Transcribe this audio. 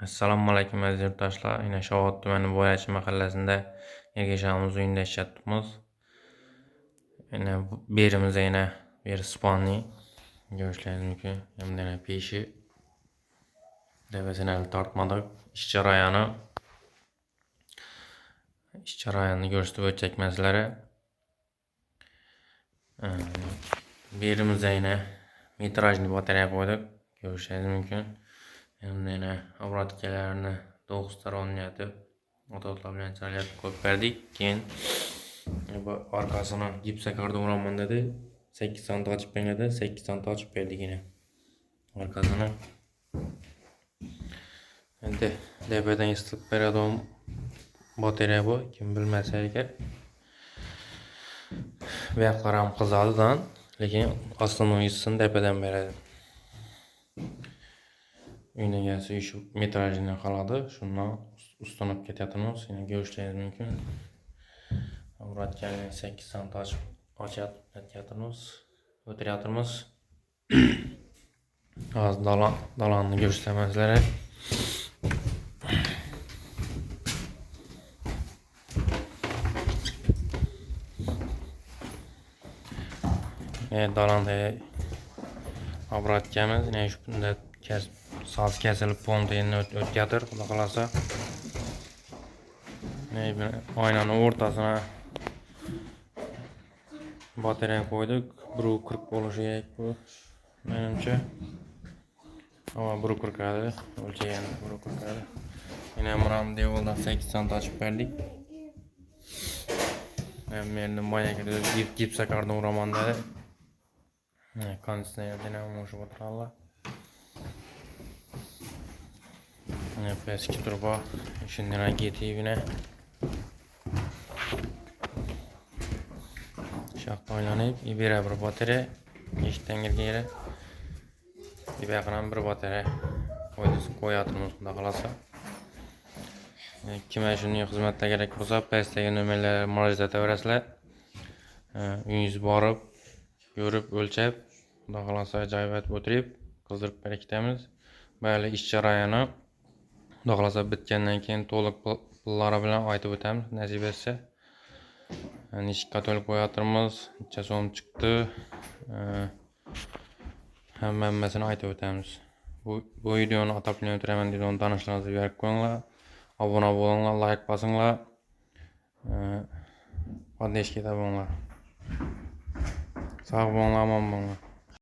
Assalomu alaykum aziz yurtdoshlar. Yine Shovot tumani Bo'yachi mahallasida Ergashamiz uyida ishlatibmiz. Yine berimizda yine bir spanli görüşleriniz mümkün. Hem de peşi devesini tartmadık. İş jarayonini görüştük o'tacak meselelere. Berimizda yine metrajli batarya koyduk. Görüşleriniz mümkün. Hem de yine obratkalarni 9 ta o'rnatib, o'totlar bilan chalyapib qo'yib berdik. Keyin bu arkasini gipsakardon uraman dedi. 8 sant ochib berdi, 8 sant ochib berdik yine. Arkasini endi DP'den ısıtıp beradigan batarya bu. Kim bilmasa eğer. Bu yoqlar ham qizadidan, lekin asliy ısısını DP'den beradi. Uyning egasi shu metrajini qoladi. Shundan ustanib ketyapmiz. Yine görüşleriniz mümkün. Obratkalarni 8 sant ochyapmiz, o'tiryapmiz. Az dalanni görsam sizlarga. Dalanda obratkamiz yine shunda soz kesilib pontini o'tkadir, xudo xolasa. Aynanın o'rtasına batarya koyduk. 1.40 bo'lishi kerak bu. Menimcha. Ama 1.40 adi. O'lchagan 1.40 adi. Yine buram devoldan 8 sant ochib berdik. Meni boyaga gipsakardon uraman dedi. Konditsionerdan ham o'shib o'tirganlar. Eski turba shundan ketibine şaxta oynanib, ibera bir batarya eshikdan kirgan ibaqadan bir batarya qo'yatimiz xudo xolasa. Kimga shunday xizmatlar kerak bo'lsa, pastdagi nomerlarga murojaat etaverasizlar. Uyingiz borib, ko'rib, o'lchab, xudo xolasa joyga o'tirib, qizdirib beramiz. Böyle ish jarayoni xudo xolasa bitgandan keyin to'liq pullari bilan aytib o'tamiz, nasib etsa. Nechta kataloq qo'yapmiz, necha so'm chiqdi, hammasini aytib o'tamiz. Bu videoni atab o'tiraman degan tanishlaringizni berib qo'yinglar. Abone bo'linglar, like bosinglar. Podleshga tabinglar. Sog' bo'linglar, omon bo'linglar.